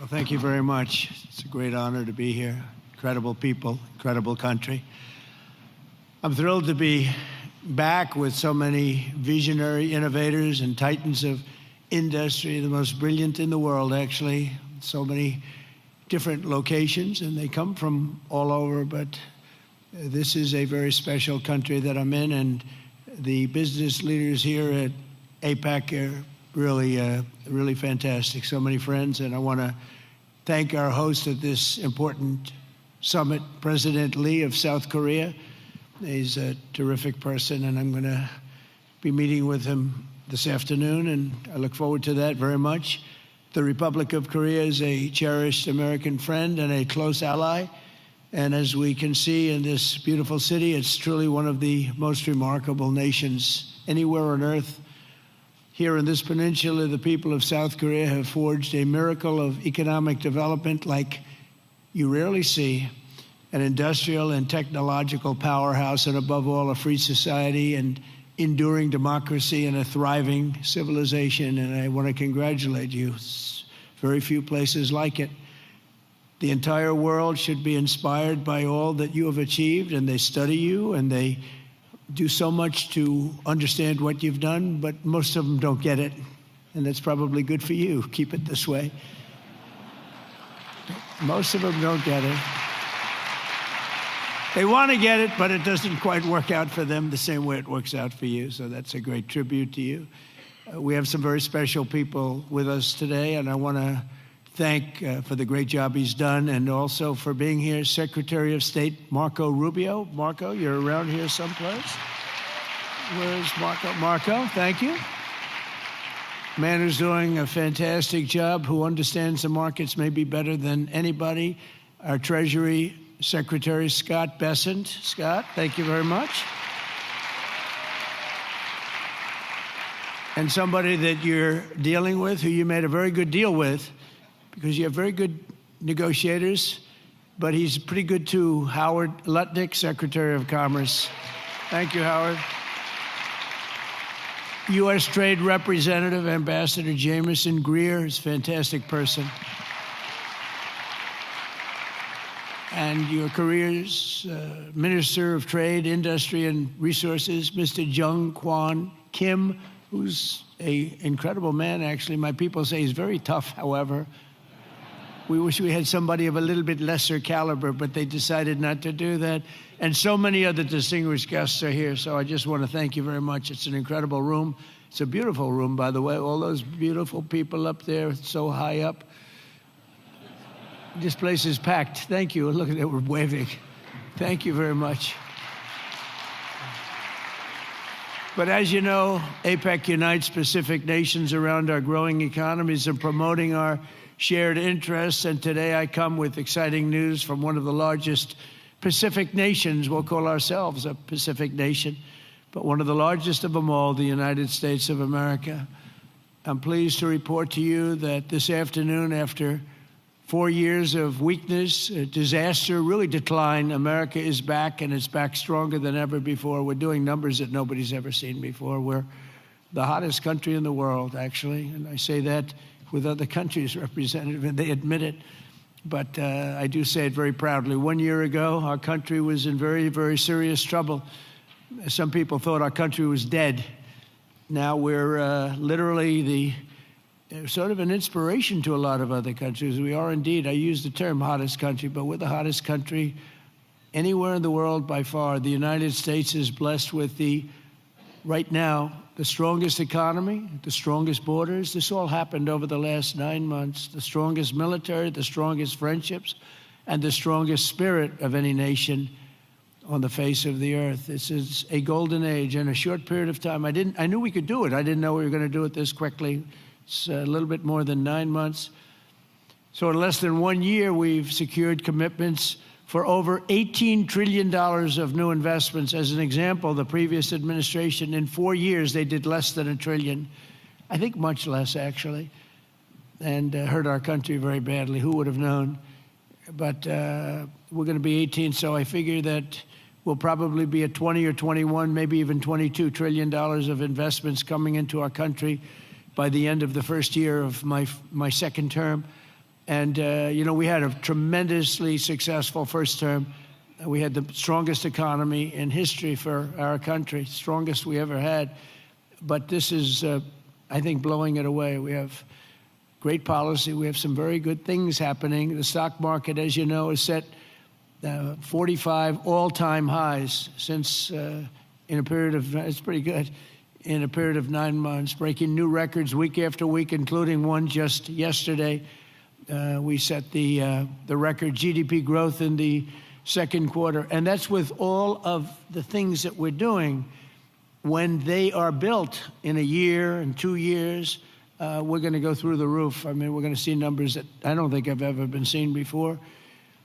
Well, thank you very much. It's a great honor to be here. Incredible people, incredible country. I'm thrilled to be back with so many visionary innovators and titans of industry, the most brilliant in the world, actually. So many different locations, and they come from all over, but this is a very special country that I'm in, and the business leaders here at APEC are really fantastic. So many friends, and I want to thank our host at this important summit, President Lee of South Korea. He's a terrific person, and I'm going to be meeting with him this afternoon, and I look forward to that very much. The Republic of Korea is a cherished American friend and a close ally, and as we can see in this beautiful city, it's truly one of the most remarkable nations anywhere on earth. Here in this peninsula, the people of South Korea have forged a miracle of economic development like you rarely see, an industrial and technological powerhouse, and above all, a free society and enduring democracy and a thriving civilization. And I want to congratulate you. There's very few places like it. The entire world should be inspired by all that you have achieved, and they study you, and they do so much to understand what you've done, but most of them don't get it, and that's probably good for you. Keep it this way. Most of them don't get it. They want to get it, but it doesn't quite work out for them the same way it works out for you, so that's a great tribute to you. We have some very special people with us today, and I want to thank for the great job he's done, and also for being here, Secretary of State Marco Rubio. Marco, you're around here someplace. Where's Marco? Marco, thank you. Man who's doing a fantastic job, who understands the markets maybe better than anybody. Our Treasury Secretary, Scott Bessent. Scott, thank you very much. And somebody that you're dealing with, who you made a very good deal with, because you have very good negotiators, but he's pretty good too. Howard Lutnick, Secretary of Commerce. Thank you, Howard. U.S. Trade Representative, Ambassador Jameson Greer is a fantastic person. And your career's Minister of Trade, Industry, and Resources, Mr. Jung Kwon Kim, who's an incredible man, actually. My people say he's very tough, however. We wish we had somebody of a little bit lesser caliber, but they decided not to do that. And so many other distinguished guests are here, so I just want to thank you very much. It's an incredible room. It's a beautiful room, by the way. All those beautiful people up there, so high up. This place is packed. Thank you. Look at that, we're waving. Thank you very much. But as you know, APEC unites Pacific nations around our growing economies and promoting our shared interests, and today I come with exciting news from one of the largest Pacific nations. We'll call ourselves a Pacific nation, but one of the largest of them all, the United States of America. I'm pleased to report to you that this afternoon, after 4 years of weakness, disaster, really decline, America is back, and it's back stronger than ever before. We're doing numbers that nobody's ever seen before. We're the hottest country in the world, actually, and I say that with other countries represented, and they admit it. But I do say it very proudly. 1 year ago, our country was in very, very serious trouble. Some people thought our country was dead. Now we're literally the sort of an inspiration to a lot of other countries. We are indeed, I use the term hottest country, but we're the hottest country anywhere in the world by far. The United States is blessed with right now, the strongest economy, the strongest borders. This all happened over the last 9 months. The strongest military, the strongest friendships, and the strongest spirit of any nation on the face of the earth. This is a golden age in a short period of time. I knew we could do it. I didn't know we were going to do it this quickly. It's a little bit more than 9 months. So in less than 1 year, we've secured commitments for over $18 trillion of new investments. As an example, the previous administration, in 4 years, they did less than $1 trillion. I think much less, actually, and hurt our country very badly. Who would have known? But we're going to be 18, so I figure that we'll probably be at 20 or 21, maybe even $22 trillion of investments coming into our country by the end of the first year of my second term. And, we had a tremendously successful first term. We had the strongest economy in history for our country, strongest we ever had. But this is, I think, blowing it away. We have great policy. We have some very good things happening. The stock market, as you know, is set 45 all-time highs since in a period of, it's pretty good, in a period of 9 months, breaking new records week after week, including one just yesterday. We set the record GDP growth in the second quarter. And that's with all of the things that we're doing. When they are built in a year and 2 years, we're going to go through the roof. I mean, we're going to see numbers that I don't think have ever been seen before.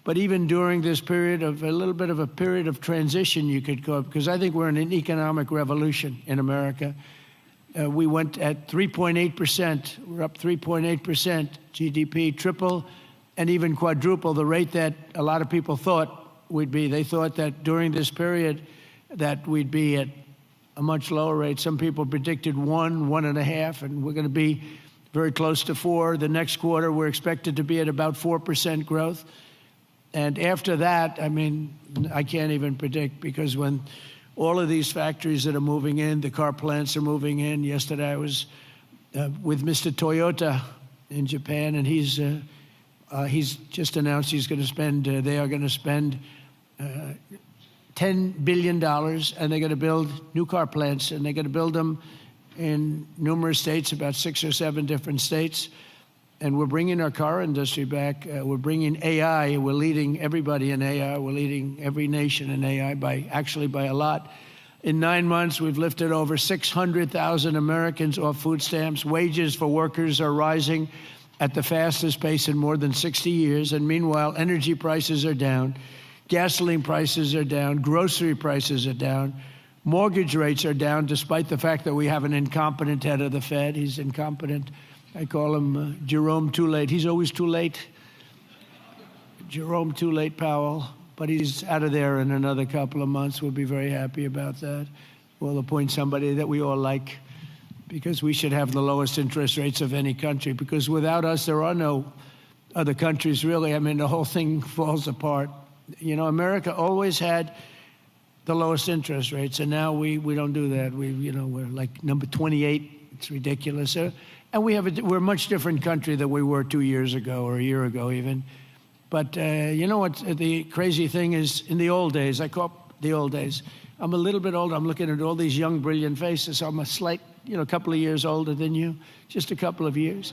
But even during this period of a little bit of a period of transition, you could call it, because I think we're in an economic revolution in America. We went at 3.8%. We're up 3.8% GDP, triple and even quadruple the rate that a lot of people thought we'd be. They thought that during this period that we'd be at a much lower rate. Some people predicted 1.5, and we're going to be very close to 4. The next quarter, we're expected to be at about 4% growth. And after that, I mean, I can't even predict, because when all of these factories that are moving in, the car plants are moving in. Yesterday, I was with Mr. Toyota in Japan, and he's just announced he's going to spend, they are going to spend $10 billion, and they're going to build new car plants, and they're going to build them in numerous states, about 6 or 7 different states. And we're bringing our car industry back. We're bringing AI. We're leading everybody in AI. We're leading every nation in AI by a lot. In 9 months, we've lifted over 600,000 Americans off food stamps. Wages for workers are rising at the fastest pace in more than 60 years. And meanwhile, energy prices are down. Gasoline prices are down. Grocery prices are down. Mortgage rates are down, despite the fact that we have an incompetent head of the Fed. He's incompetent. I call him Jerome Too Late. He's always too late. Jerome Too Late Powell. But he's out of there in another couple of months. We'll be very happy about that. We'll appoint somebody that we all like, because we should have the lowest interest rates of any country. Because without us, there are no other countries, really. I mean, the whole thing falls apart. You know, America always had the lowest interest rates, and now we don't do that. We're like number 28. It's ridiculous. And we're a much different country than we were 2 years ago or a year ago even. But you know what the crazy thing is? In the old days, I call the old days, I'm a little bit older. I'm looking at all these young, brilliant faces. I'm a slight, couple of years older than you, just a couple of years.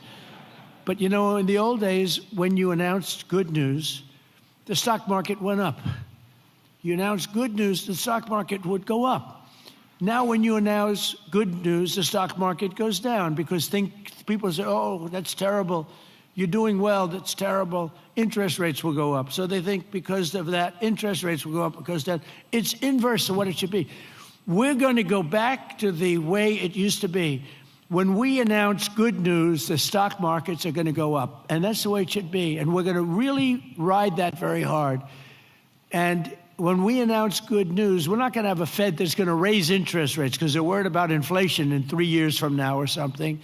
But in the old days, when you announced good news, the stock market went up. You announced good news, the stock market would go up. Now, when you announce good news, the stock market goes down, because people say, oh, that's terrible. You're doing well, that's terrible. Interest rates will go up. So they think because of that, interest rates will go up because that. It's inverse of what it should be. We're going to go back to the way it used to be. When we announce good news, the stock markets are going to go up. And that's the way it should be. And we're going to really ride that very hard. And when we announce good news, we're not going to have a Fed that's going to raise interest rates because they're worried about inflation in 3 years from now or something.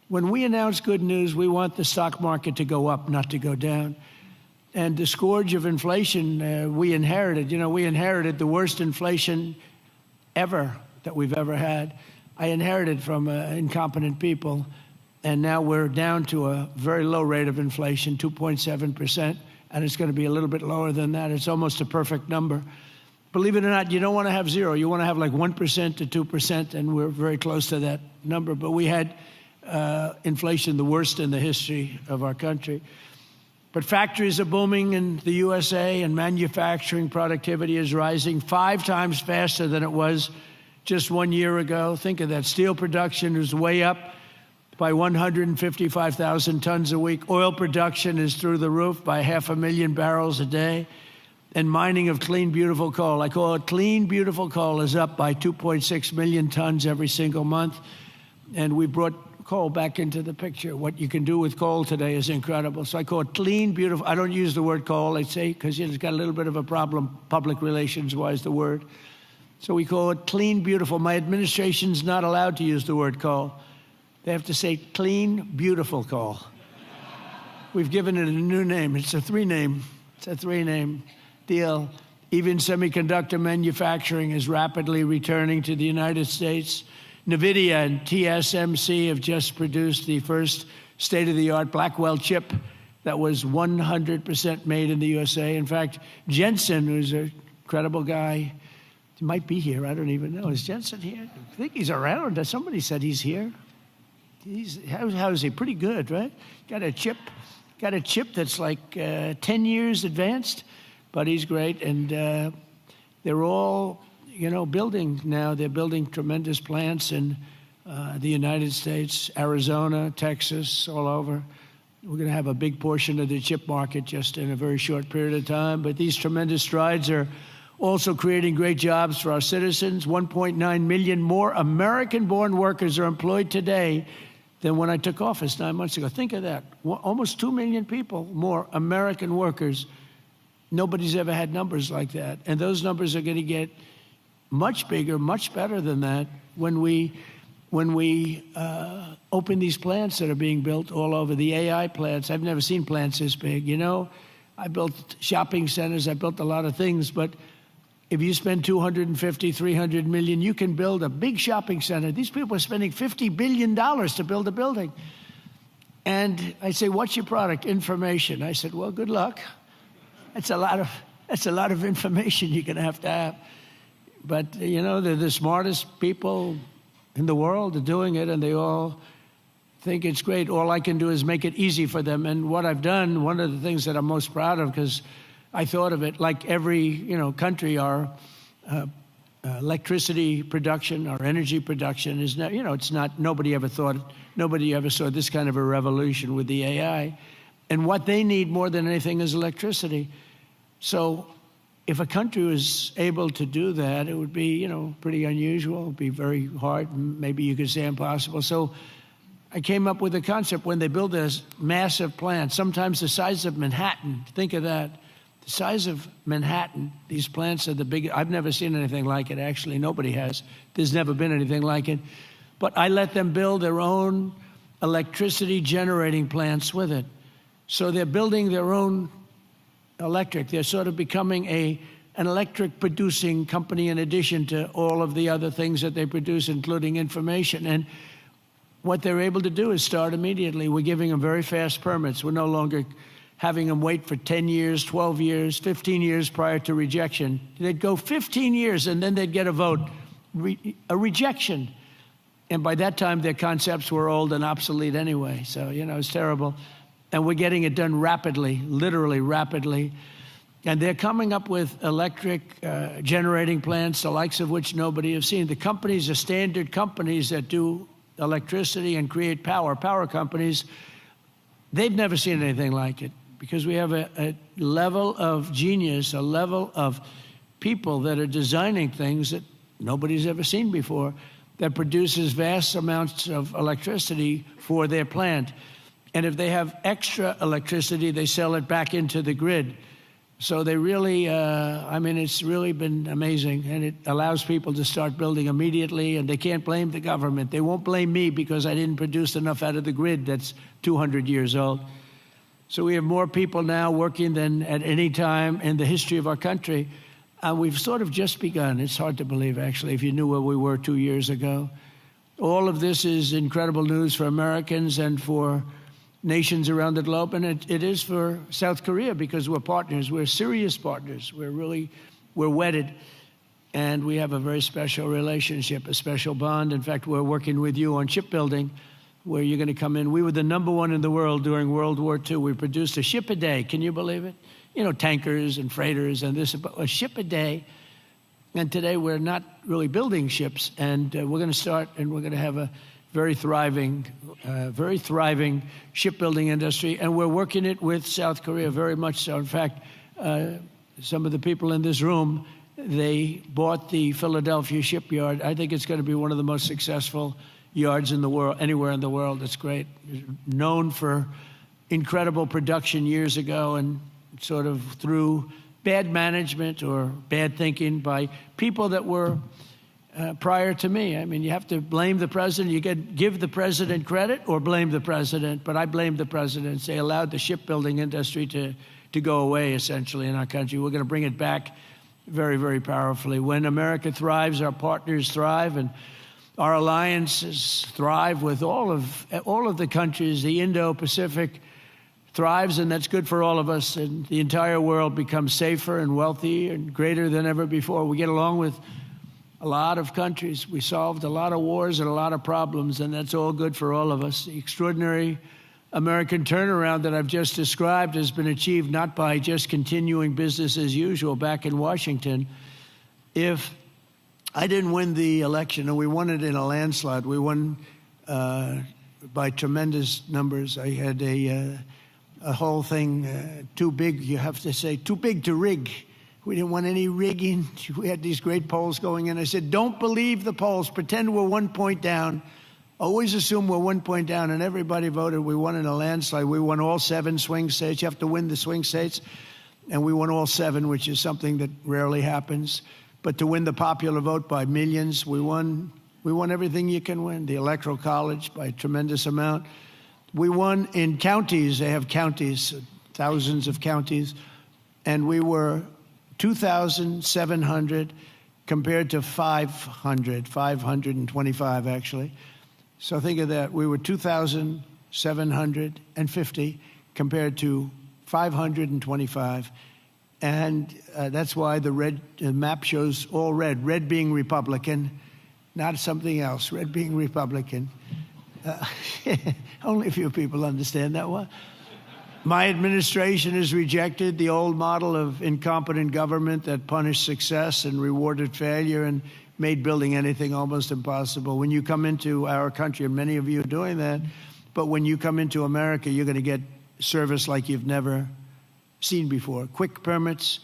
When we announce good news, we want the stock market to go up, not to go down. And the scourge of inflation we inherited. We inherited the worst inflation ever that we've ever had. I inherited from incompetent people. And now we're down to a very low rate of inflation, 2.7%. And it's going to be a little bit lower than that. It's almost a perfect number. Believe it or not, you don't want to have zero. You want to have like 1% to 2%, and we're very close to that number. But we had inflation the worst in the history of our country. But factories are booming in the USA, and manufacturing productivity is rising 5 times faster than it was just 1 year ago. Think of that. Steel production is way up by 155,000 tons a week. Oil production is through the roof by 500,000 barrels a day. And mining of clean, beautiful coal, I call it clean, beautiful coal, is up by 2.6 million tons every single month. And we brought coal back into the picture. What you can do with coal today is incredible. So I call it clean, beautiful. I don't use the word coal, I say, because it's got a little bit of a problem, public relations-wise, the word. So we call it clean, beautiful. My administration's not allowed to use the word coal. They have to say clean, beautiful coal. We've given it a new name. It's a three-name deal. Even semiconductor manufacturing is rapidly returning to the United States. NVIDIA and TSMC have just produced the first state-of-the-art Blackwell chip that was 100% made in the USA. In fact, Jensen, who's an incredible guy, he might be here. I don't even know. Is Jensen here? I think he's around. Somebody said he's here. How is he? Pretty good, right? Got a chip that's like 10 years advanced, but he's great. And they're all, building now. They're building tremendous plants in the United States, Arizona, Texas, all over. We're going to have a big portion of the chip market just in a very short period of time. But these tremendous strides are also creating great jobs for our citizens. 1.9 million more American-born workers are employed today than when I took office 9 months ago. Think of that. Almost 2 million people more American workers. Nobody's ever had numbers like that. And those numbers are going to get much bigger, much better than that when we open these plants that are being built all over, the AI plants. I've never seen plants this big. I built shopping centers. I built a lot of things. But if you spend $250, $300 million, you can build a big shopping center. These people are spending $50 billion to build a building. And I say, what's your product? Information. I said, well, good luck. That's a lot of information you're going to have. But, they're the smartest people in the world are doing it, and they all think it's great. All I can do is make it easy for them. And what I've done, one of the things that I'm most proud of, because I thought of it like every, country, our electricity production, our energy production is not, it's not, nobody ever saw this kind of a revolution with the AI. And what they need more than anything is electricity. So if a country was able to do that, it would be, pretty unusual. It would be very hard, maybe you could say impossible. So I came up with a concept when they build this massive plant, sometimes the size of Manhattan. Think of that. The size of Manhattan, these plants are the biggest. I've never seen anything like it, actually. Nobody has. There's never been anything like it. But I let them build their own electricity generating plants with it. So they're building their own electric. They're sort of becoming an electric producing company in addition to all of the other things that they produce, including information. And what they're able to do is start immediately. We're giving them very fast permits. We're no longer having them wait for 10 years, 12 years, 15 years prior to rejection. They'd go 15 years and then they'd get a vote, a rejection. And by that time, their concepts were old and obsolete anyway. So, it's terrible. And we're getting it done rapidly, literally rapidly. And they're coming up with electric generating plants, the likes of which nobody has seen. The companies are standard companies that do electricity and create power companies. They've never seen anything like it because we have a level of genius, a level of people that are designing things that nobody's ever seen before that produces vast amounts of electricity for their plant. And if they have extra electricity, they sell it back into the grid. So they really, it's really been amazing. And it allows people to start building immediately, and they can't blame the government. They won't blame me because I didn't produce enough out of the grid that's 200 years old. So we have more people now working than at any time in the history of our country. And we've sort of just begun. It's hard to believe, actually, if you knew where we were 2 years ago. All of this is incredible news for Americans and for nations around the globe, and it is for South Korea because we're partners. We're serious partners. We're wedded, and we have a very special relationship, a special bond. In fact, we're working with you on shipbuilding, where you're going to come in. We were the #1 in the world during World War II. We produced a ship a day. Can you believe it? Tankers and freighters and this, but a ship a day. And today we're not really building ships, and we're going to start, and we're going to have a very thriving shipbuilding industry, and we're working it with South Korea very much so. In fact, some of the people in this room, they bought the Philadelphia shipyard. I think it's going to be one of the most successful yards in the world, anywhere in the world. It's great. Known for incredible production years ago, and sort of through bad management or bad thinking by people that were prior to me. I mean, you have to blame the president. You can give the president credit or blame the president, but I blame the president. They allowed the shipbuilding industry to go away, essentially, in our country. We're going to bring it back very, very powerfully. When America thrives, our partners thrive, and our alliances thrive with all of the countries. The Indo-Pacific thrives, and that's good for all of us, and the entire world becomes safer and wealthy and greater than ever before. We get along with a lot of countries. We solved a lot of wars and a lot of problems, and that's all good for all of us. The extraordinary American turnaround that I've just described has been achieved not by just continuing business as usual back in Washington. If I didn't win the election, and we won it in a landslide, we won by tremendous numbers. I had a whole thing too big, you have to say, too big to rig. We didn't want any rigging. We had these great polls going in. I said, don't believe the polls. Pretend we're 1 point down. Always assume we're 1 point down. And everybody voted. We won in a landslide. We won all 7 swing states. You have to win the swing states. And we won all 7, which is something that rarely happens. But to win the popular vote by millions, we won everything you can win. The Electoral College by a tremendous amount. We won in counties. They have counties, thousands of counties. And we were 2,700 compared to 525 actually. So think of that. We were 2,750 compared to 525. And that's why the map shows all red. Red being Republican, not something else. Red being Republican. Only a few people understand that one. My administration has rejected the old model of incompetent government that punished success and rewarded failure and made building anything almost impossible. When you come into our country, and many of you are doing that, but when you come into America, you're going to get service like you've never seen before. Quick permits,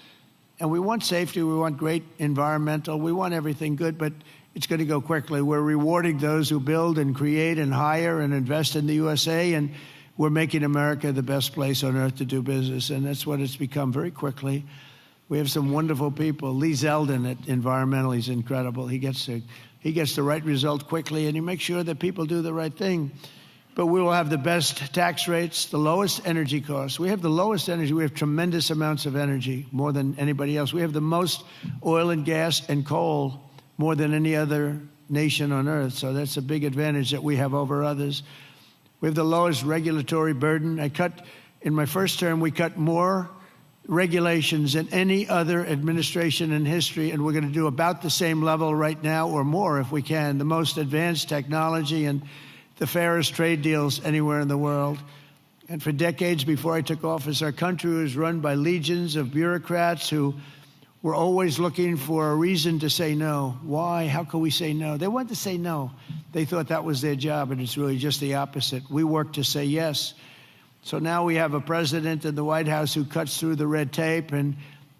and we want safety, we want great environmental, we want everything good, but it's going to go quickly. We're rewarding those who build and create and hire and invest in the USA, and we're making America the best place on earth to do business, and that's what it's become very quickly. We have some wonderful people. Lee Zeldin at Environmental, he's incredible. He gets the right result quickly, and he makes sure that people do the right thing. But we will have the best tax rates, the lowest energy costs. We have the lowest energy. We have tremendous amounts of energy, more than anybody else. We have the most oil and gas and coal, more than any other nation on earth. So that's a big advantage that we have over others. We have the lowest regulatory burden. In my first term, we cut more regulations than any other administration in history, and we're going to do about the same level right now or more if we can. The most advanced technology and the fairest trade deals anywhere in the world. And for decades before I took office, our country was run by legions of bureaucrats who were always looking for a reason to say no. Why? How can we say no? They wanted to say no. They thought that was their job, and it's really just the opposite. We work to say yes. So now we have a president in the White House who cuts through the red tape and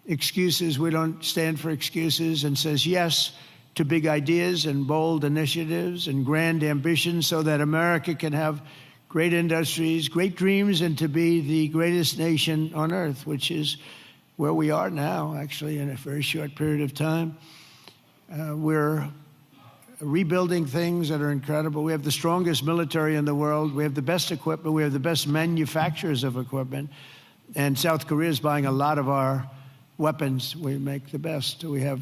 excuses. We don't stand for excuses, and says yes to big ideas and bold initiatives and grand ambitions so that America can have great industries, great dreams, and to be the greatest nation on earth, which is where we are now, actually, in a very short period of time. We're rebuilding things that are incredible. We have the strongest military in the world. We have the best equipment. We have the best manufacturers of equipment. And South Korea is buying a lot of our weapons. We make the best. We have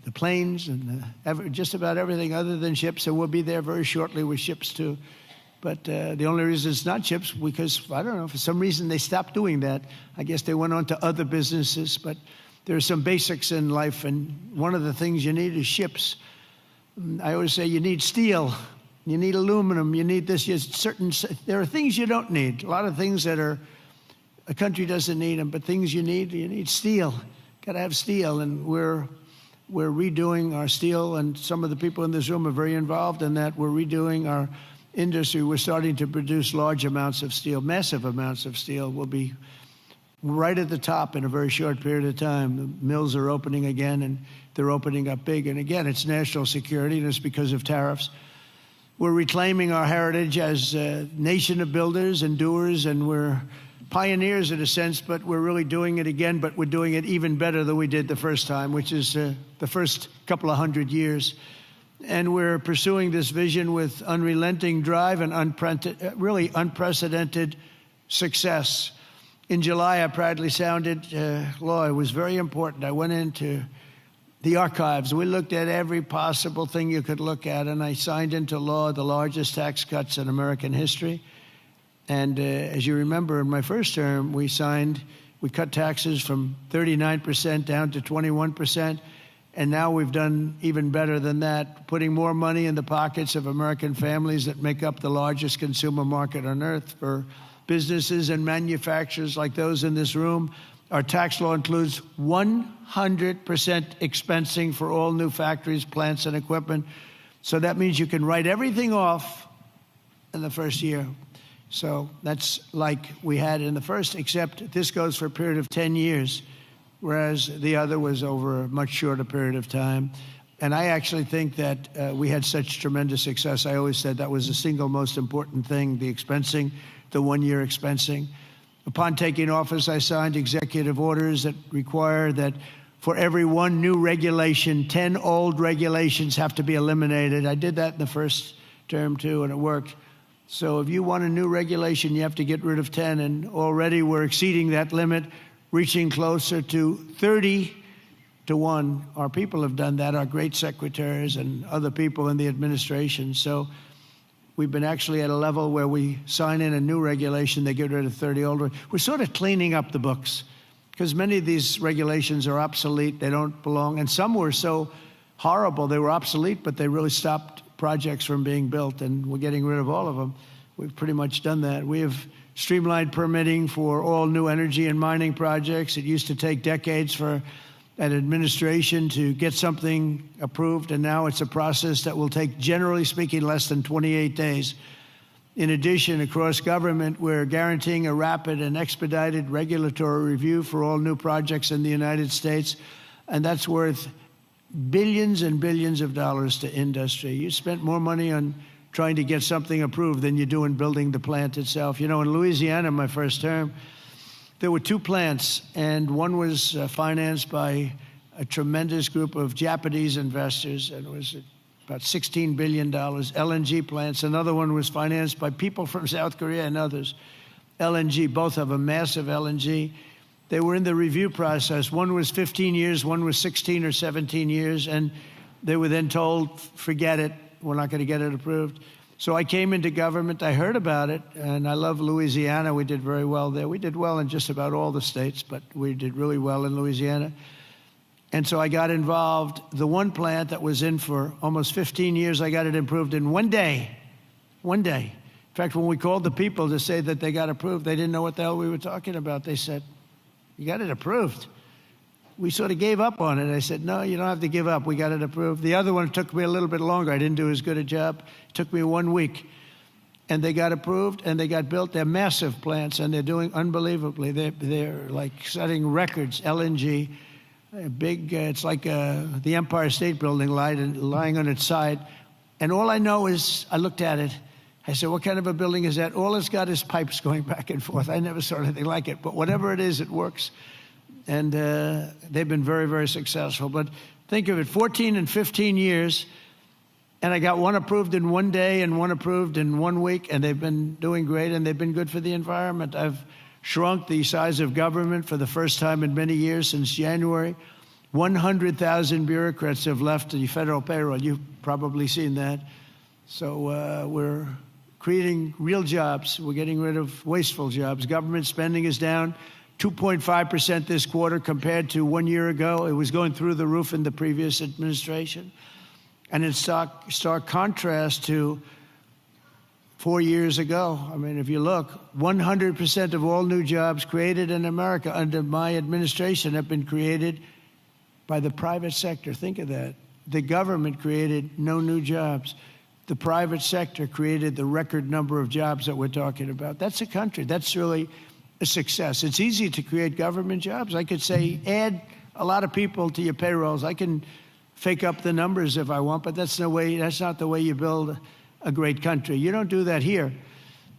the planes and just about everything other than ships, and we'll be there very shortly with ships too. But the only reason it's not ships, because, I don't know, for some reason they stopped doing that. I guess they went on to other businesses, but there are some basics in life, and one of the things you need is ships. I always say you need steel, you need aluminum, you need this. There are things you don't need. A lot of things that a country doesn't need them, but things you need steel. Got to have steel, and we're redoing our steel, and some of the people in this room are very involved in that. We're redoing our industry. We're starting to produce large amounts of steel, massive amounts of steel. We'll be right at the top in a very short period of time. The mills are opening again, and they're opening up big. And again, it's national security, and it's because of tariffs. We're reclaiming our heritage as a nation of builders and doers, and we're pioneers in a sense, but we're really doing it again, but we're doing it even better than we did the first time, which is the first couple of 100 years. And we're pursuing this vision with unrelenting drive and really unprecedented success. In July, I proudly sounded law. It was very important. I went into the archives. We looked at every possible thing you could look at, and I signed into law the largest tax cuts in American history. And as you remember, in my first term, we cut taxes from 39% down to 21%. And now we've done even better than that, putting more money in the pockets of American families that make up the largest consumer market on earth. For businesses and manufacturers like those in this room, our tax law includes 100% expensing for all new factories, plants, and equipment. So that means you can write everything off in the first year. So that's like we had in the first, except this goes for a period of 10 years. Whereas the other was over a much shorter period of time. And I actually think that we had such tremendous success. I always said that was the single most important thing, the expensing, the one-year expensing. Upon taking office, I signed executive orders that require that for every one new regulation, 10 old regulations have to be eliminated. I did that in the first term, too, and it worked. So if you want a new regulation, you have to get rid of 10, and already we're exceeding that limit, reaching closer to 30 to 1. Our people have done that, our great secretaries and other people in the administration. So we've been actually at a level where we sign in a new regulation, they get rid of 30 old. We're sort of cleaning up the books because many of these regulations are obsolete, they don't belong. And some were so horrible, they were obsolete, but they really stopped projects from being built, and we're getting rid of all of them. We've pretty much done that. We have streamlined permitting for all new energy and mining projects. It used to take decades for an administration to get something approved, and now it's a process that will take, generally speaking, less than 28 days. In addition, across government, we're guaranteeing a rapid and expedited regulatory review for all new projects in the United States, and that's worth billions and billions of dollars to industry. You spent more money on trying to get something approved than you do in building the plant itself. You know, in Louisiana, my first term, there were 2 plants, and one was financed by a tremendous group of Japanese investors, and it was about $16 billion, LNG plants. Another one was financed by people from South Korea and others. LNG, both have a massive LNG. They were in the review process. One was 15 years, one was 16 or 17 years, and they were then told, forget it, we're not going to get it approved. So I came into government, I heard about it, and I love Louisiana. We did very well there. We did well in just about all the states, but we did really well in Louisiana. And so I got involved. The one plant that was in for almost 15 years, I got it approved in one day. One day. In fact, when we called the people to say that they got approved, they didn't know what the hell we were talking about. They said, you got it approved. We sort of gave up on it. I said, no, you don't have to give up. We got it approved. The other one took me a little bit longer. I didn't do as good a job. It took me 1 week. And they got approved, and they got built. They're massive plants, and they're doing unbelievably. They're like setting records, LNG. Big, it's like the Empire State Building lying on its side. And all I know is, I looked at it. I said, what kind of a building is that? All it's got is pipes going back and forth. I never saw anything like it. But whatever it is, it works. And they've been very, very successful. But think of it, 14 and 15 years, and I got one approved in one day and one approved in 1 week, and they've been doing great, and they've been good for the environment. I've shrunk the size of government for the first time in many years since January. 100,000 bureaucrats have left the federal payroll. You've probably seen that. So we're creating real jobs. We're getting rid of wasteful jobs. Government spending is down 2.5% this quarter compared to 1 year ago. It was going through the roof in the previous administration. And in stark contrast to 4 years ago. I mean, if you look, 100% of all new jobs created in America under my administration have been created by the private sector. Think of that. The government created no new jobs. The private sector created the record number of jobs that we're talking about. That's a country. That's really a success. It's easy to create government jobs. I could say, add a lot of people to your payrolls. I can fake up the numbers if I want, but that's not the way you build a great country. You don't do that here,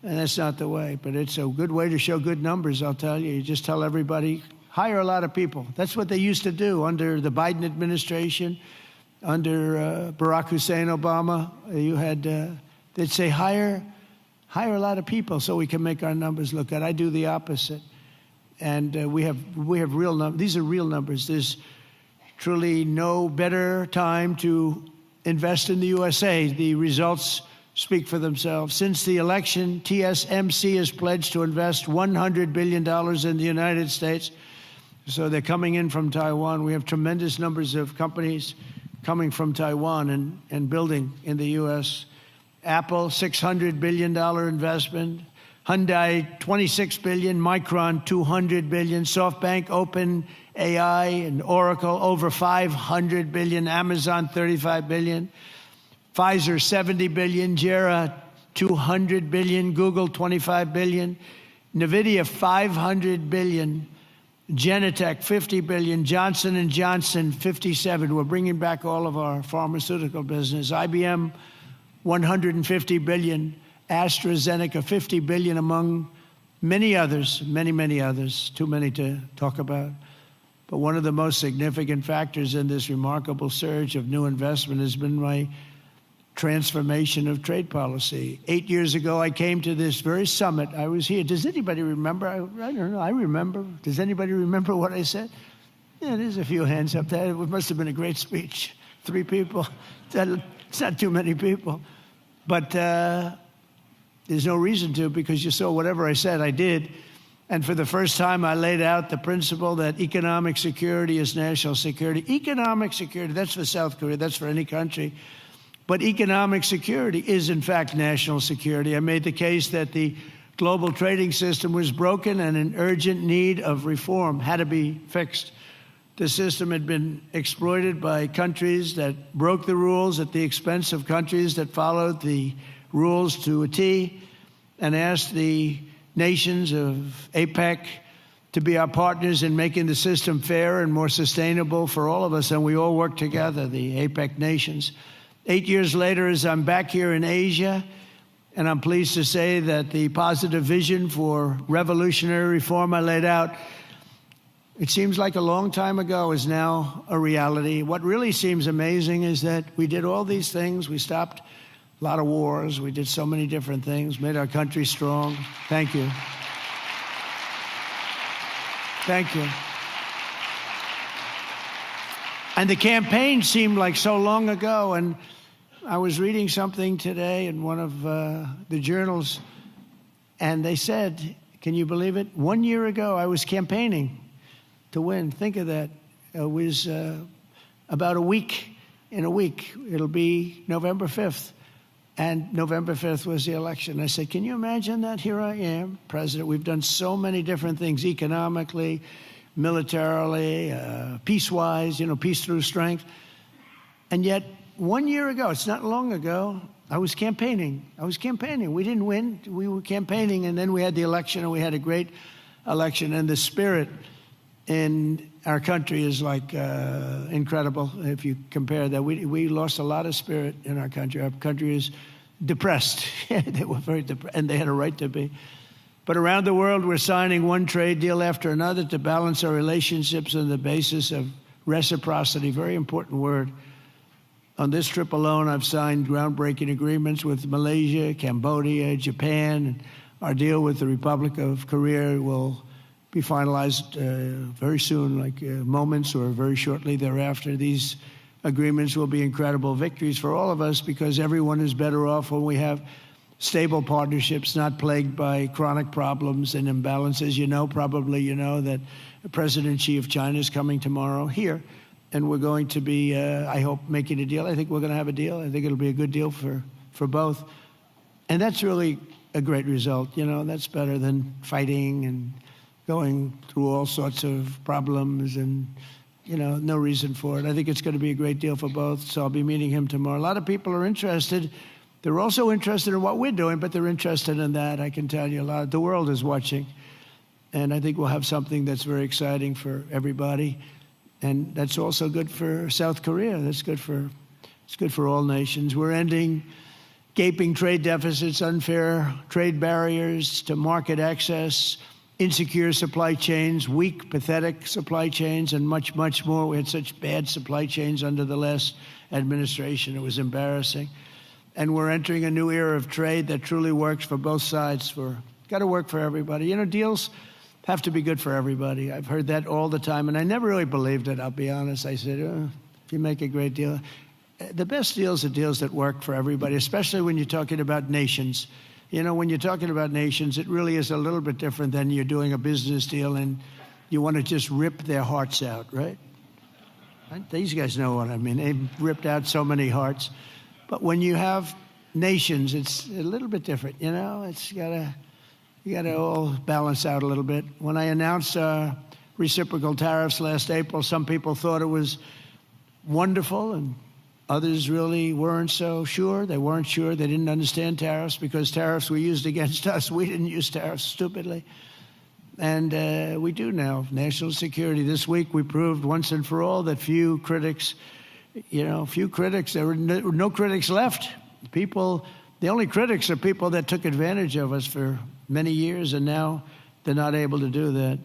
and that's not the way. But it's a good way to show good numbers, I'll tell you. You just tell everybody, hire a lot of people. That's what they used to do under the Biden administration. Under Barack Hussein Obama, you had, they'd say, hire a lot of people so we can make our numbers look good. I do the opposite. And we have real numbers. These are real numbers. There's truly no better time to invest in the USA. The results speak for themselves. Since the election, TSMC has pledged to invest $100 billion in the United States. So they're coming in from Taiwan. We have tremendous numbers of companies coming from Taiwan and building in the U.S. Apple, $600 billion investment. Hyundai, $26 billion. Micron, $200 billion. SoftBank, OpenAI, and Oracle, over $500 billion. Amazon, $35 billion. Pfizer, $70 billion. JERA, $200 billion. Google, $25 billion. NVIDIA, $500 billion. Genentech, $50 billion. Johnson & Johnson, $57. We're bringing back all of our pharmaceutical business. IBM, $150 billion. AstraZeneca, $50 billion, among many others, many others, too many to talk about. But one of the most significant factors in this remarkable surge of new investment has been my transformation of trade policy. 8 years ago, I came to this very summit. I was here. Does anybody remember? I don't know. I remember. Does anybody remember what I said? Yeah, there's a few hands up there. It must have been a great speech. 3 people. It's not too many people. But there's no reason to, because you saw whatever I said, I did. And for the first time, I laid out the principle that economic security is national security. Economic security, that's for South Korea, that's for any country. But economic security is, in fact, national security. I made the case that the global trading system was broken and in urgent need of reform, had to be fixed. The system had been exploited by countries that broke the rules at the expense of countries that followed the rules to a T, and asked the nations of APEC to be our partners in making the system fairer and more sustainable for all of us, and we all work together, the APEC nations. 8 years later, as I'm back here in Asia, and I'm pleased to say that the positive vision for revolutionary reform I laid out, it seems like a long time ago, is now a reality. What really seems amazing is that we did all these things. We stopped a lot of wars. We did so many different things, made our country strong. Thank you. Thank you. And the campaign seemed like so long ago. And I was reading something today in one of the journals, and they said, can you believe it? 1 year ago, I was campaigning to win. Think of that. It was about a week. In a week, it'll be November 5th. And November 5th was the election. I said, can you imagine that? Here I am, president. We've done so many different things economically, militarily, peace-wise, peace through strength. And yet, 1 year ago, it's not long ago, I was campaigning. We didn't win. We were campaigning, and then we had the election, and we had a great election. And the spirit in our country is like incredible if you compare that. We lost a lot of spirit in our country. Our country is depressed. They were very depressed, and they had a right to be. But around the world, we're signing one trade deal after another to balance our relationships on the basis of reciprocity. Very important word. On this trip alone, I've signed groundbreaking agreements with Malaysia, Cambodia, Japan. And our deal with the Republic of Korea will be finalized very soon, like moments or very shortly thereafter. These agreements will be incredible victories for all of us, because everyone is better off when we have stable partnerships, not plagued by chronic problems and imbalances. Probably you know that President Xi of China is coming tomorrow here, and we're going to be, I hope, making a deal. I think we're going to have a deal. I think it'll be a good deal for both. And that's really a great result. That's better than fighting and going through all sorts of problems and, no reason for it. I think it's going to be a great deal for both, so I'll be meeting him tomorrow. A lot of people are interested. They're also interested in what we're doing, but they're interested in that, I can tell you. A lot. The world is watching, and I think we'll have something that's very exciting for everybody, and that's also good for South Korea. It's good for all nations. We're ending gaping trade deficits, unfair trade barriers to market access, insecure supply chains, weak, pathetic supply chains, and much, much more. We had such bad supply chains under the last administration. It was embarrassing. And we're entering a new era of trade that truly works for both sides. Got to work for everybody. You know, deals have to be good for everybody. I've heard that all the time, and I never really believed it, I'll be honest. I said, if you make a great deal. The best deals are deals that work for everybody, especially when you're talking about nations. You know, when you're talking about nations, it really is a little bit different than you're doing a business deal and you want to just rip their hearts out, right? These guys know what I mean. They've ripped out so many hearts. But when you have nations, it's a little bit different, you know? You gotta all balance out a little bit. When I announced reciprocal tariffs last April, some people thought it was wonderful and others really weren't so sure. They weren't sure. They didn't understand tariffs because tariffs were used against us. We didn't use tariffs stupidly. And we do now. National security. This week we proved once and for all that there were no critics left. The only critics are people that took advantage of us for many years, and now they're not able to do that.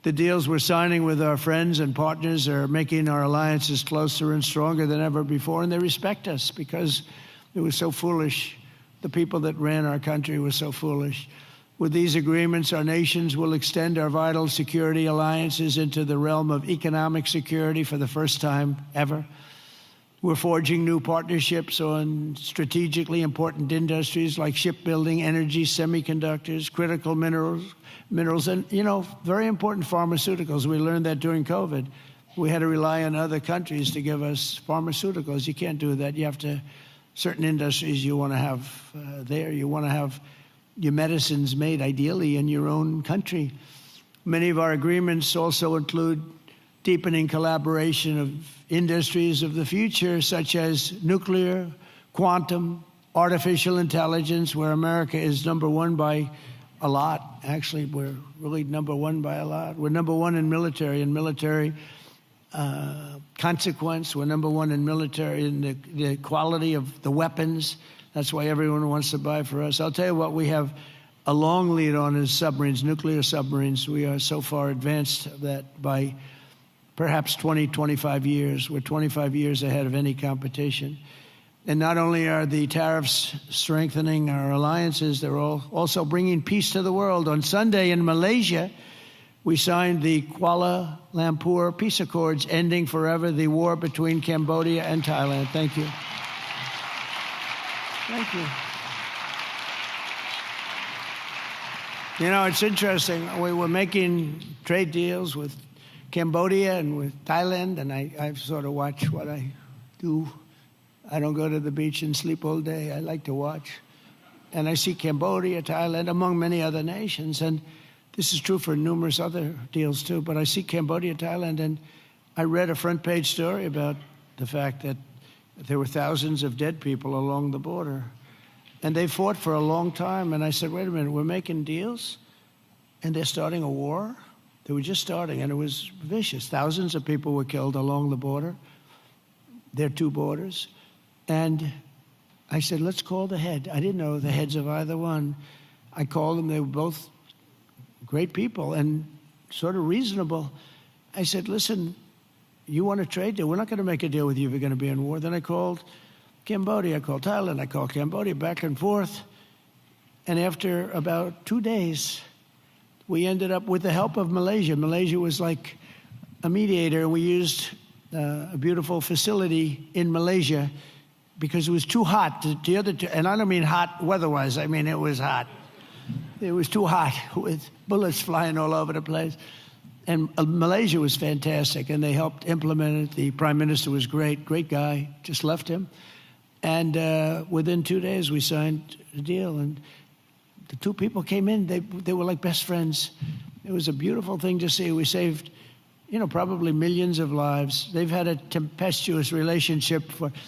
The deals we're signing with our friends and partners are making our alliances closer and stronger than ever before, and they respect us because it was so foolish. The people that ran our country were so foolish. With these agreements, our nations will extend our vital security alliances into the realm of economic security for the first time ever. We're forging new partnerships on strategically important industries like shipbuilding, energy, semiconductors, critical minerals, and, very important pharmaceuticals. We learned that during COVID. We had to rely on other countries to give us pharmaceuticals. You can't do that. You have to, certain industries you want to have there. You want to have your medicines made ideally in your own country. Many of our agreements also include deepening collaboration of industries of the future, such as nuclear, quantum, artificial intelligence, where America is number one by a lot. Actually, we're really number one by a lot. We're number one in military consequence. We're number one in military in the quality of the weapons. That's why everyone wants to buy for us. I'll tell you what we have a long lead on is submarines, nuclear submarines. We are so far advanced that by perhaps 20, 25 years, we're 25 years ahead of any competition. And not only are the tariffs strengthening our alliances, they're also bringing peace to the world. On Sunday in Malaysia, we signed the Kuala Lumpur Peace Accords, ending forever the war between Cambodia and Thailand. Thank you. Thank you. You know, it's interesting. We were making trade deals with Cambodia and with Thailand, and I sort of watch what I do. I don't go to the beach and sleep all day. I like to watch. And I see Cambodia, Thailand, among many other nations. And this is true for numerous other deals, too. But I see Cambodia, Thailand, and I read a front-page story about the fact that there were thousands of dead people along the border. And they fought for a long time. And I said, wait a minute, we're making deals? And they're starting a war? They were just starting, and it was vicious. Thousands of people were killed along the border, their two borders. And I said, let's call the head. I didn't know the heads of either one. I called them. They were both great people and sort of reasonable. I said, listen, you want a trade deal? We're not going to make a deal with you if you're going to be in war. Then I called Cambodia. I called Thailand. I called Cambodia, back and forth. And after about 2 days, we ended up with the help of Malaysia. Malaysia was like a mediator. We used a beautiful facility in Malaysia because it was too hot. The other two, and I don't mean hot weather-wise. I mean it was hot. It was too hot with bullets flying all over the place. And Malaysia was fantastic, and they helped implement it. The prime minister was great guy. Just left him. And within 2 days, we signed a deal. And the two people came in, they were like best friends. It was a beautiful thing to see. We saved, probably millions of lives. They've had a tempestuous relationship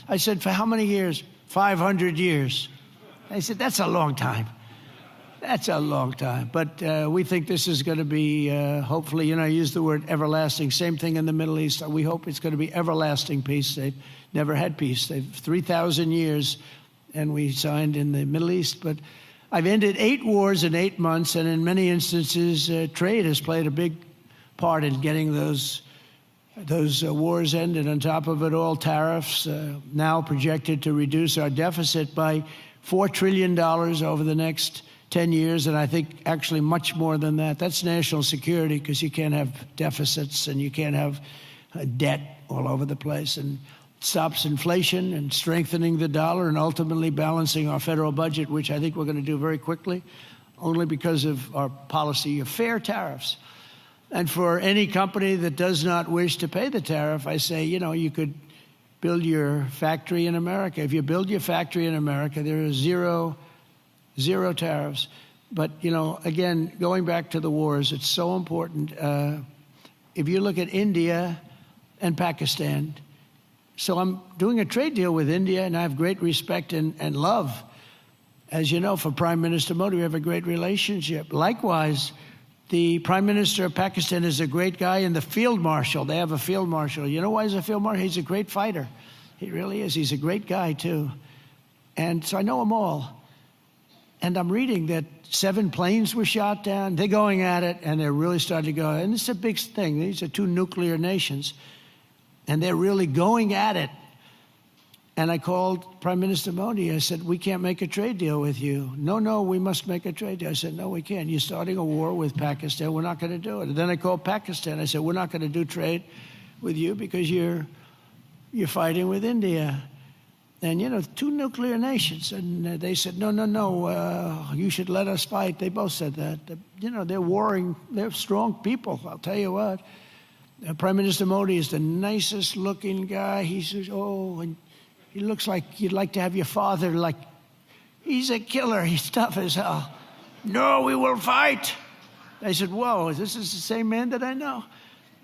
I said, for how many years? 500 years. They said, that's a long time. That's a long time. But we think this is going to be, hopefully, I use the word everlasting. Same thing in the Middle East. We hope it's going to be everlasting peace. They've never had peace. They've 3,000 years, and we signed in the Middle East. But I've ended 8 wars in 8 months, and in many instances, trade has played a big part in getting those wars ended. On top of it all, tariffs now projected to reduce our deficit by $4 trillion over the next 10 years, and I think actually much more than that. That's national security, because you can't have deficits and you can't have debt all over the place. And stops inflation and strengthening the dollar and ultimately balancing our federal budget, which I think we're going to do very quickly, only because of our policy of fair tariffs. And for any company that does not wish to pay the tariff, I say, you could build your factory in America. If you build your factory in America, there are zero tariffs. But, again, going back to the wars, it's so important. If you look at India and Pakistan, so I'm doing a trade deal with India, and I have great respect and love. As you know, for Prime Minister Modi, we have a great relationship. Likewise, the Prime Minister of Pakistan is a great guy, and the Field Marshal, they have a Field Marshal. You know why he's a Field Marshal? He's a great fighter. He really is. He's a great guy, too. And so I know them all. And I'm reading that 7 planes were shot down. They're going at it, and they're really starting to go. And it's a big thing. These are 2 nuclear nations. And they're really going at it. And I called Prime Minister Modi. I said, we can't make a trade deal with you. No, we must make a trade deal. I said, no, we can't. You're starting a war with Pakistan. We're not going to do it. And then I called Pakistan. I said, we're not going to do trade with you because you're fighting with India. And, 2 nuclear nations. And they said, no, you should let us fight. They both said that. They're warring. They're strong people, I'll tell you what. Prime Minister Modi is the nicest looking guy. He says, and he looks like you'd like to have your father, he's a killer. He's tough as hell. No, we will fight. I said, whoa, this is the same man that I know.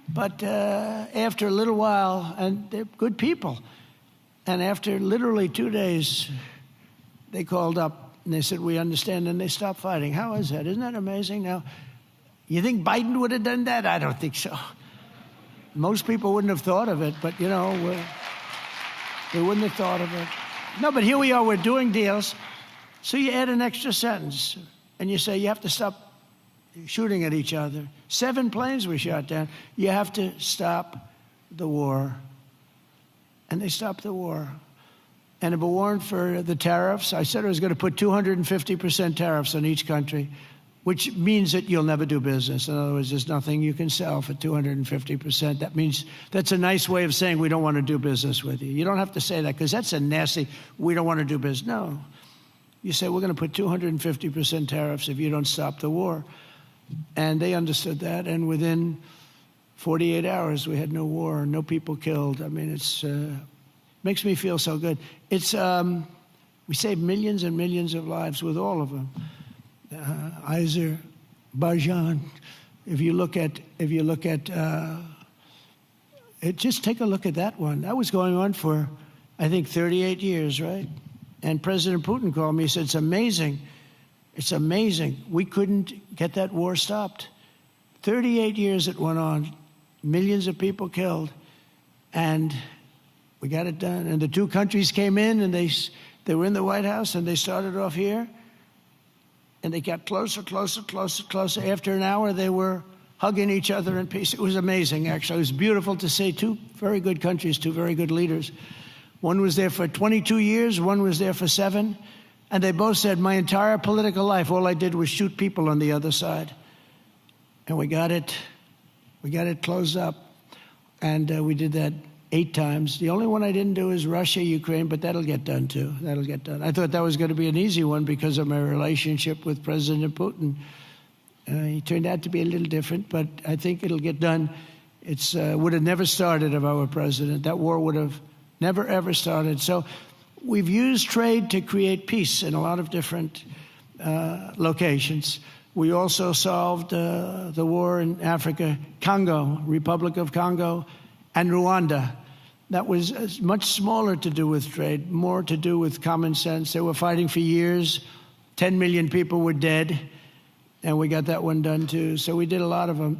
But after a little while, and they're good people, and after literally 2 days, they called up and they said, we understand, and they stopped fighting. How is that? Isn't that amazing? Now, you think Biden would have done that? I don't think so. Most people wouldn't have thought of it, but, they wouldn't have thought of it. No, but here we are, we're doing deals. So you add an extra sentence, and you say you have to stop shooting at each other. 7 planes were shot down. You have to stop the war. And they stopped the war. And if it weren't for the tariffs, I said I was going to put 250% tariffs on each country, which means that you'll never do business. In other words, there's nothing you can sell for 250%. That means that's a nice way of saying we don't want to do business with you. You don't have to say that, because that's a nasty, we don't want to do business. No. You say we're going to put 250% tariffs if you don't stop the war. And they understood that, and within 48 hours, we had no war, no people killed. I mean, it's makes me feel so good. It's we saved millions and millions of lives with all of them. Azerbaijan. If you look at just take a look at that one. That was going on for, I think, 38 years, right? And President Putin called me. He said, "It's amazing. It's amazing. We couldn't get that war stopped. 38 years it went on, millions of people killed, and we got it done." And the 2 countries came in, and they were in the White House, and they started off here. And they got closer, closer, closer, closer. After an hour, they were hugging each other in peace. It was amazing, actually. It was beautiful to see 2 very good countries, 2 very good leaders. One was there for 22 years, one was there for 7. And they both said, my entire political life, all I did was shoot people on the other side. And we got it closed up. And we did that 8 times. The only one I didn't do is Russia, Ukraine, but that'll get done too. That'll get done. I thought that was going to be an easy one because of my relationship with President Putin. He turned out to be a little different, but I think it'll get done. It would have never started if I were president. That war would have never, ever started. So we've used trade to create peace in a lot of different locations. We also solved the war in Africa, Congo, Republic of Congo, and Rwanda. That was much smaller to do with trade, more to do with common sense. They were fighting for years. 10 million people were dead, and we got that one done too. So we did a lot of them.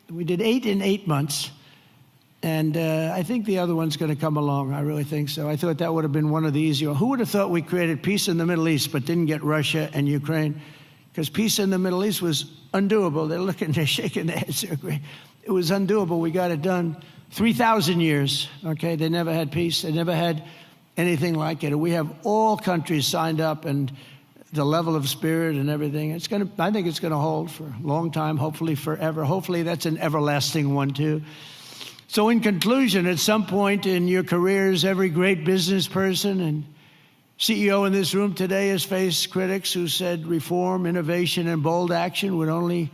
We did 8 in 8 months, And I think the other one's going to come along. I really think so. I thought that would have been one of the easier. Who would have thought we created peace in the Middle East but didn't get Russia and Ukraine? Because peace in the Middle East was undoable. They're shaking their heads. They're agreeing. It was undoable. We got it done. 3,000 years, okay? They never had peace. They never had anything like it. We have all countries signed up, and the level of spirit and everything. I think it's going to hold for a long time, hopefully forever. Hopefully that's an everlasting one, too. So in conclusion, at some point in your careers, every great business person and CEO in this room today has faced critics who said reform, innovation, and bold action would only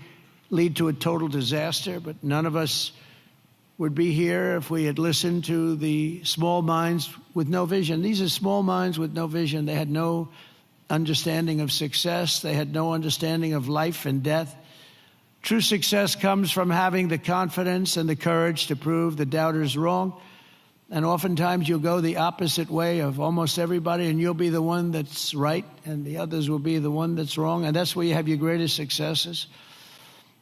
lead to a total disaster. But none of us would be here if we had listened to the small minds with no vision. These are small minds with no vision. They had no understanding of success. They had no understanding of life and death. True success comes from having the confidence and the courage to prove the doubters wrong. And oftentimes you'll go the opposite way of almost everybody, and you'll be the one that's right, and the others will be the one that's wrong. And that's where you have your greatest successes.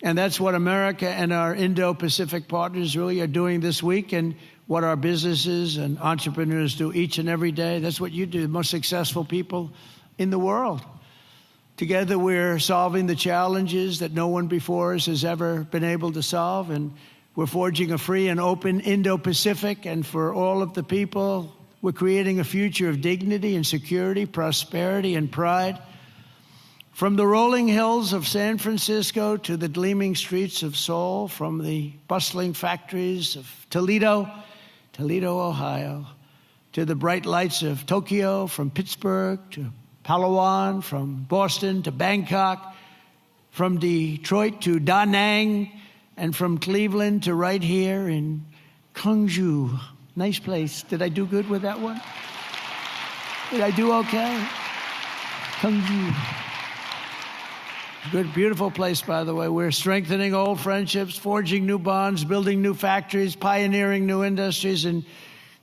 And that's what America and our Indo-Pacific partners really are doing this week, and what our businesses and entrepreneurs do each and every day. That's what you do, the most successful people in the world. Together, we're solving the challenges that no one before us has ever been able to solve, and we're forging a free and open Indo-Pacific, and for all of the people, we're creating a future of dignity and security, prosperity and pride. From the rolling hills of San Francisco to the gleaming streets of Seoul, from the bustling factories of Toledo, Ohio, to the bright lights of Tokyo, from Pittsburgh to Palawan, from Boston to Bangkok, from Detroit to Da Nang, and from Cleveland to right here in Gwangju. Nice place. Did I do good with that one? Did I do okay? Gwangju. Good, beautiful place, by the way. We're strengthening old friendships, forging new bonds, building new factories, pioneering new industries, and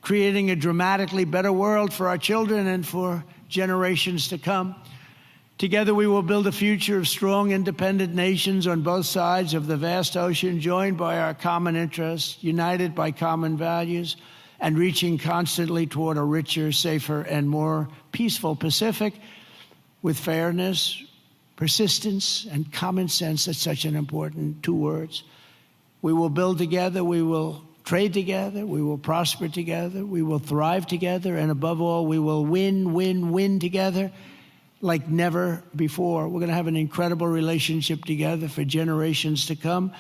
creating a dramatically better world for our children and for generations to come. Together we will build a future of strong, independent nations on both sides of the vast ocean, joined by our common interests, united by common values, and reaching constantly toward a richer, safer, and more peaceful Pacific with fairness, persistence, and common sense. That's such an important two words. We will build together, we will trade together, we will prosper together, we will thrive together, and above all, we will win together like never before. We're going to have an incredible relationship together for generations to come.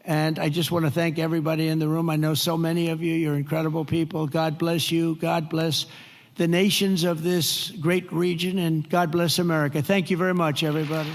And I just want to thank everybody in the room. I know so many of you. You're incredible people. God bless you. God bless the nations of this great region, and God bless America. Thank you very much, everybody.